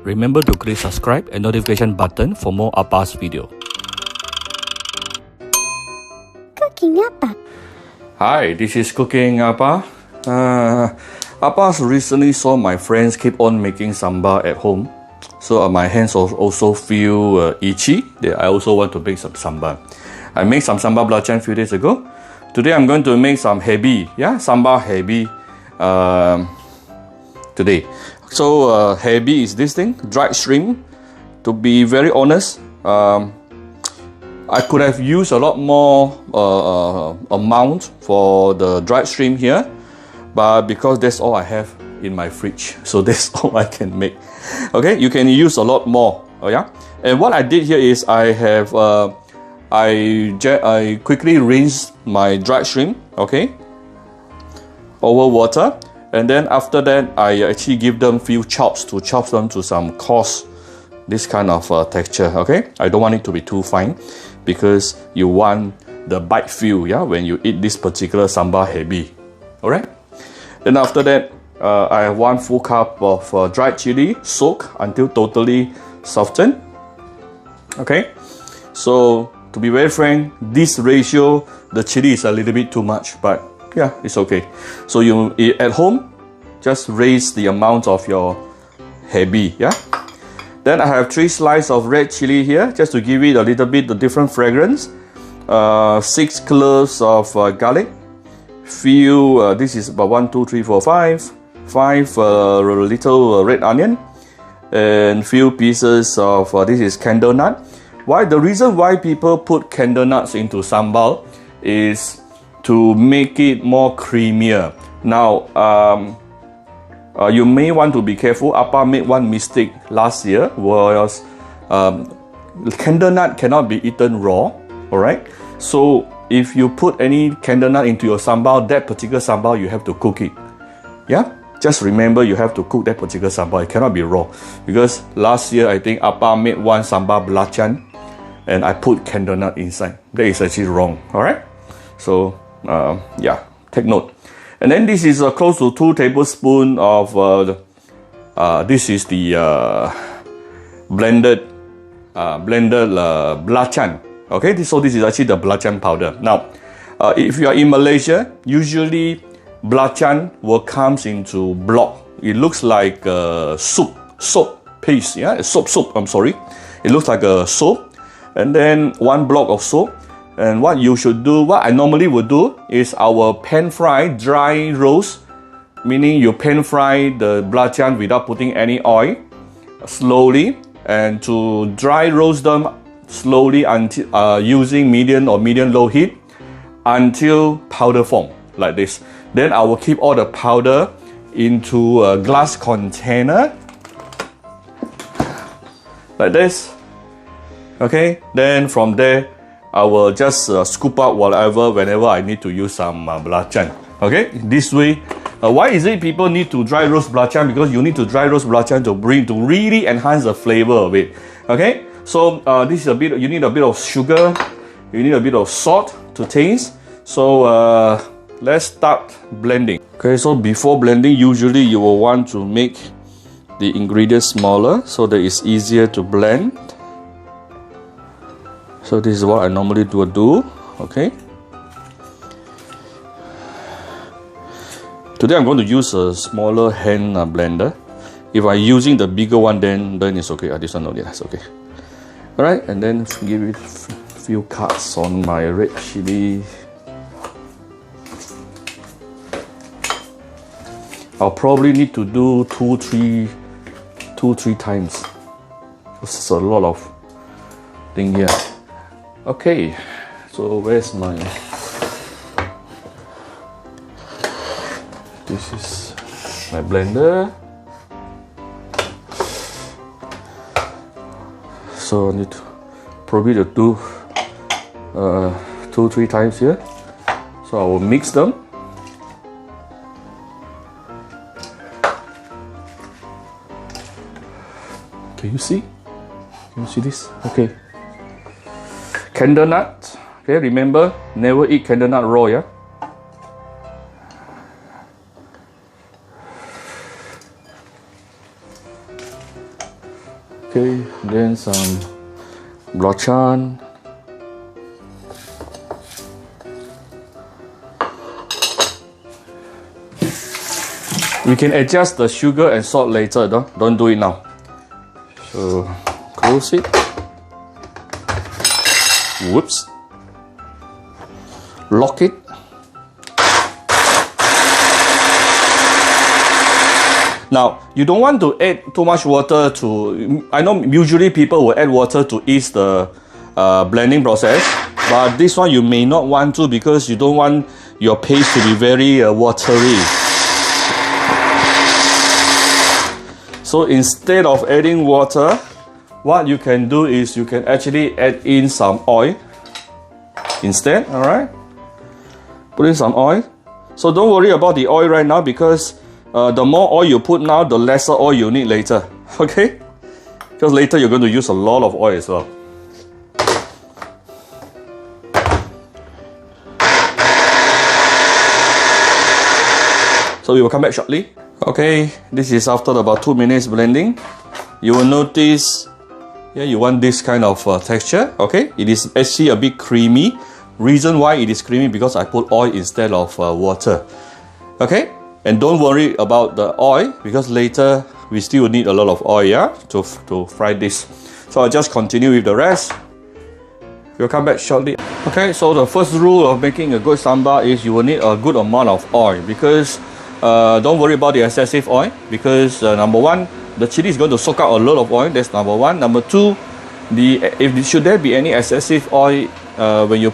Remember to click subscribe and notification button for more Appa's video. Cooking Appa. Hi, this is Cooking Appa. Appa recently saw my friends keep on making sambal at home. So my hands also feel itchy. I also want to make some sambal. I made some sambal belacan a few days ago. Today I'm going to make some hebi, sambal hebi today. So hebi is this thing, dried shrimp. To be very honest, I could have used a lot more amount for the dried shrimp here, but because that's all I have in my fridge, so that's all I can make. Okay, you can use a lot more. Oh yeah, and what I did here is I quickly rinsed my dried shrimp, okay, over water, and then after that I actually give them few chops to chop them to some coarse, this kind of texture. Okay, I don't want it to be too fine because you want the bite feel, when you eat this particular sambal hebi. All right, then after that I have 1 full cup of dried chili, soak until totally softened. Okay, so to be very frank, this ratio, the chili is a little bit too much, but yeah, it's okay. So you at home, just raise the amount of your hebi. Then I have 3 slices of red chili here, just to give it a little bit of different fragrance. 6 cloves of garlic. Few, this is about 1, 2, 3, 4, 5 little red onion, and few pieces of this is candle nut. The reason why people put candle nuts into sambal is to make it more creamier. Now you may want to be careful. Appa made one mistake last year, was candle nut cannot be eaten raw. Alright, so if you put any candle nut into your sambal, that particular sambal you have to cook it. Just remember, you have to cook that particular sambal. It cannot be raw. Because last year, I think Appa made one sambal belacan and I put candle nut inside. That is actually wrong. Alright? So, take note. And then this is close to 2 tablespoons of, this is the blended belacan. Okay, so this is actually the belacan powder. Now, if you are in Malaysia, usually belacan will comes into block. It looks like a soap paste. Soap. I'm sorry. It looks like a soap, and then 1 block of soap. And what you should do, what I normally would do, is our pan fry dry roast, meaning you pan fry the belacan without putting any oil, slowly, and to dry roast them slowly until using medium or medium low heat until powder form like this. Then I will keep all the powder into a glass container like this. Okay, then from there I will just scoop out whatever whenever I need to use some belacan. Okay, this way. Why is it people need to dry roast belacan? Because you need to dry roast belacan to really enhance the flavor of it. Okay, so this is a bit. You need a bit of sugar. You need a bit of salt to taste. So let's start blending. Okay, so before blending, usually you will want to make the ingredients smaller so that it's easier to blend. So this is what I normally do. Okay. Today I'm going to use a smaller hand blender. If I'm using the bigger one, then it's okay. This one, no, that's okay. Alright, and then give it a few cuts on my red chili. I'll probably need to do 2-3 times. It's a lot of thing here. Okay, so where's my... This is my blender. So I need to probably do 2-3 times here. So I will mix them. Can you see? Can you see this? Okay. Candle nut. Okay, remember, never eat candle nut raw, yeah? Okay, then some belacan. We can adjust the sugar and salt later, don't do it now. So close it. Whoops. Lock it. Now, you don't want to add too much water to, I know usually people will add water to ease the blending process, but this one you may not want to because you don't want your paste to be very watery. So instead of adding water, what you can do is you can actually add in some oil instead, alright? Put in some oil. So don't worry about the oil right now because the more oil you put now, the lesser oil you need later, okay? Because later you're going to use a lot of oil as well. So we will come back shortly. Okay, this is after about 2 minutes blending. You will notice, yeah, you want this kind of texture, okay? It is actually a bit creamy. Reason why it is creamy because I put oil instead of water, okay? And don't worry about the oil because later we still need a lot of oil, yeah, to fry this. So I'll just continue with the rest. We'll come back shortly. Okay, so the first rule of making a good sambal is you will need a good amount of oil because don't worry about the excessive oil because number one, the chili is going to soak out a lot of oil. That's number one. Number two, should there be any excessive oil when you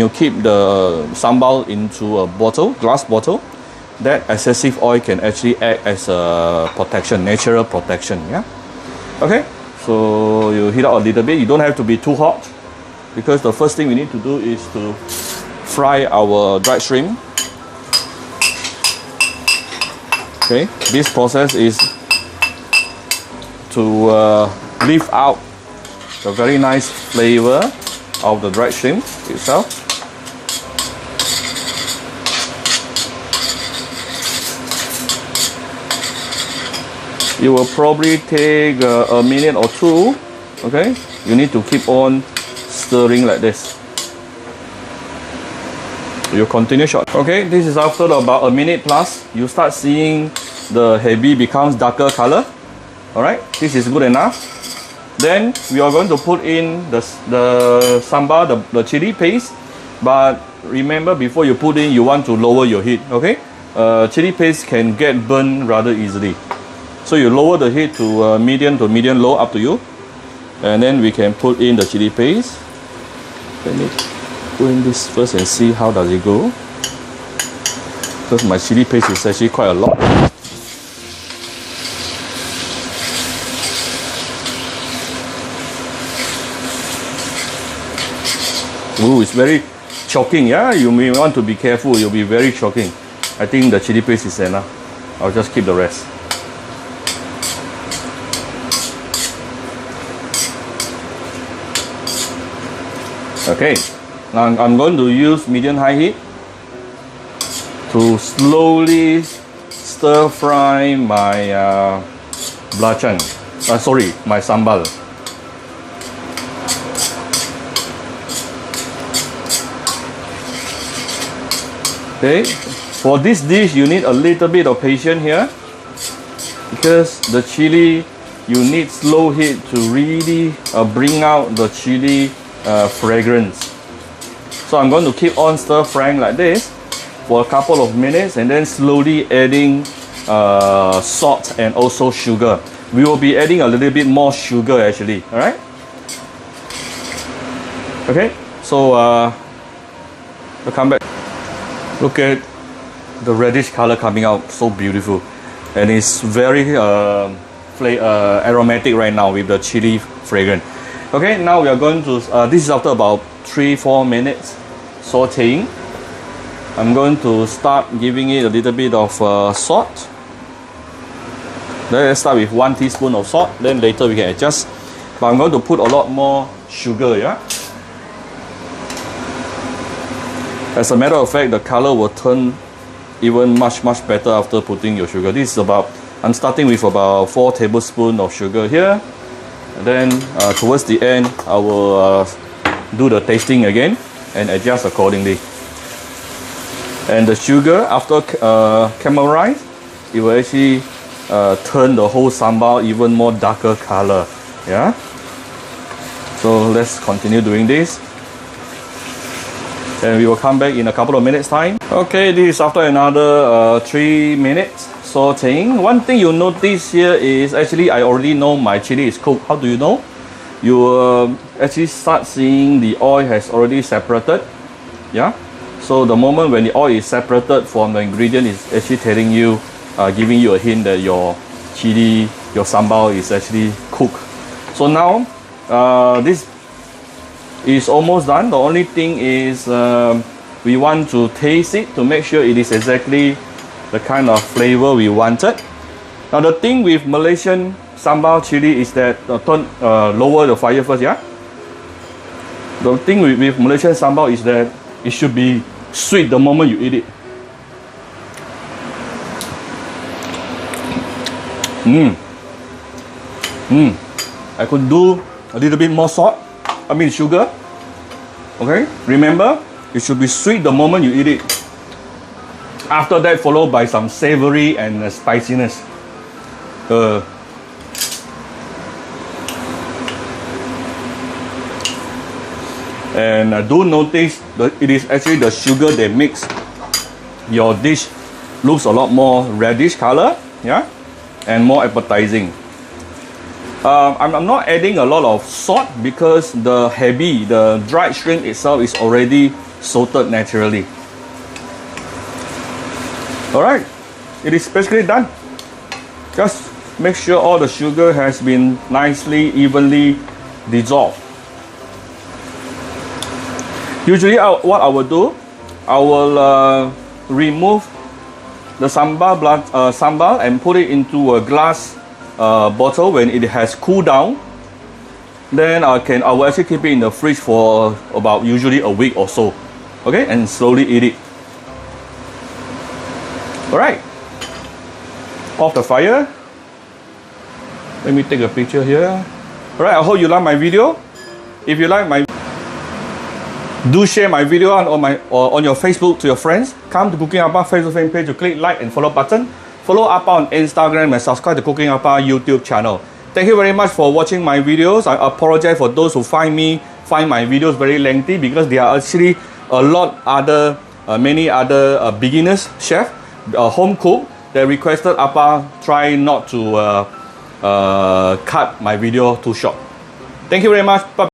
keep the sambal into a bottle, glass bottle, that excessive oil can actually act as a protection, natural protection, yeah? Okay, so you heat up a little bit. You don't have to be too hot because the first thing we need to do is to fry our dried shrimp. Okay, this process is to leave out the very nice flavor of the dried shrimp itself. It will probably take a minute or two, okay? You need to keep on stirring like this. You continue short. Okay, this is after about a minute plus. You start seeing the heavy becomes darker color. Alright, this is good enough. Then we are going to put in the sambal, the chili paste. But remember, before you put in, you want to lower your heat, okay? Chili paste can get burned rather easily. So you lower the heat to medium low, up to you. And then we can put in the chili paste. Let me put in this first and see how does it go. Because my chili paste is actually quite a lot. Ooh, it's very choking, yeah? You may want to be careful, you'll be very choking. I think the chili paste is enough. I'll just keep the rest. Okay, now I'm going to use medium-high heat to slowly stir fry my belacan. My sambal. Okay, for this dish you need a little bit of patience here because the chili, you need slow heat to really bring out the chili fragrance. So I'm going to keep on stir frying like this for a couple of minutes and then slowly adding salt and also sugar. We will be adding a little bit more sugar actually, alright? Okay, so we'll come back. Look at the reddish color coming out, so beautiful. And it's very aromatic right now with the chili fragrance. Okay, now we are going to, this is after about 3-4 minutes sauteing. I'm going to start giving it a little bit of salt. Let's start with 1 teaspoon of salt, then later we can adjust. But I'm going to put a lot more sugar, yeah? As a matter of fact, the color will turn even much better after putting your sugar. This is about, I'm starting with about 4 tablespoons of sugar here. And then towards the end, I will do the tasting again and adjust accordingly. And the sugar, after caramelized, it will actually turn the whole sambal even more darker color. Yeah. So let's continue doing this. And we will come back in a couple of minutes time. Okay, this is after another 3 minutes sauteing. One thing you'll notice here is actually I already know my chili is cooked. How do you know? You actually start seeing the oil has already separated. Yeah. So the moment when the oil is separated from the ingredient is actually telling you, giving you a hint that your chili, your sambal is actually cooked. So now this is almost done. The only thing is we want to taste it to make sure it is exactly the kind of flavor we wanted. Now the thing with Malaysian sambal chili is that lower the fire first, yeah. The thing with Malaysian sambal is that it should be sweet the moment you eat it. I could do a little bit more salt. I mean sugar. Okay. Remember, it should be sweet the moment you eat it. After that, followed by some savory and spiciness. And do notice that it is actually the sugar that makes your dish looks a lot more reddish color, yeah, and more appetizing. I'm not adding a lot of salt because the dried shrimp itself is already salted naturally. Alright, it is basically done. Just make sure all the sugar has been nicely, evenly dissolved. Usually what I will do, I will remove the sambal and put it into a glass bottle when it has cooled down. Then I will actually keep it in the fridge for about usually a week or so. Okay, and slowly eat it. Alright, off the fire. Let me take a picture here. Alright, I hope you like my video. If you like my, do share my video on your Facebook to your friends. Come to Cooking Appa Facebook fan page to click like and follow button. Follow Appa on Instagram and subscribe to Cooking Appa YouTube channel. Thank you very much for watching my videos. I apologize for those who find my videos very lengthy because there are actually many other beginners chef, home cook that requested Appa try not to cut my video too short. Thank you very much. Bye.